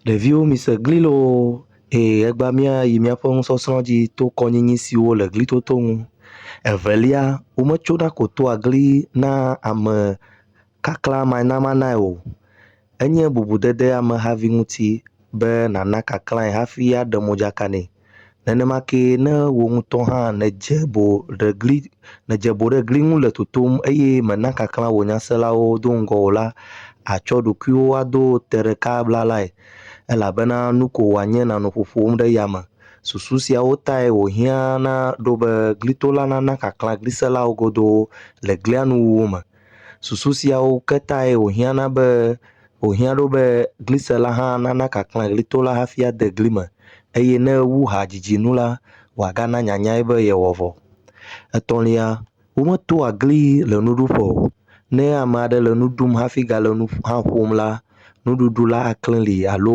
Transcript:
Ɖeviwo mise gli loo eye egba míayi míaƒe nusɔsrɔ̃ dzi to kɔnyinyi siwo le glitoto ŋu. Evelia, wometsona ko toa gli na ame kakla manamanae o. Enye bubudede amehavi ŋuti be nàna kaklae hafi aɖe modzaka nɛ. Nenemake ne wò ŋutɔ hã nèdze bo ɖe gli ŋu le totom eye mèna kaklã wò nyaselawo do ŋgɔ o la, àtsɔ ɖokuiwo ado te ɖeka blalae elabena nu ko wòanye nànɔ ƒoƒom ɖe yame. Susu siawo tae wòhiã na ɖo be glitola nana kaklã gliselawo godoo le glia ŋu wuwo me. Susu siawo ke tae wòhiãna be wòhiã ɖo be glisela hã nana kaklã glitola hafi ade gli me eye ne wu hadzidzi nu la, wòagana nyanyae be yewɔ vɔ. Etɔ̃lia, wometoa gli le nuɖuƒe o. Ne ame aɖe le nu ɖum hafi gale nu hã ƒom la, nuɖuɖu la aklẽ li alo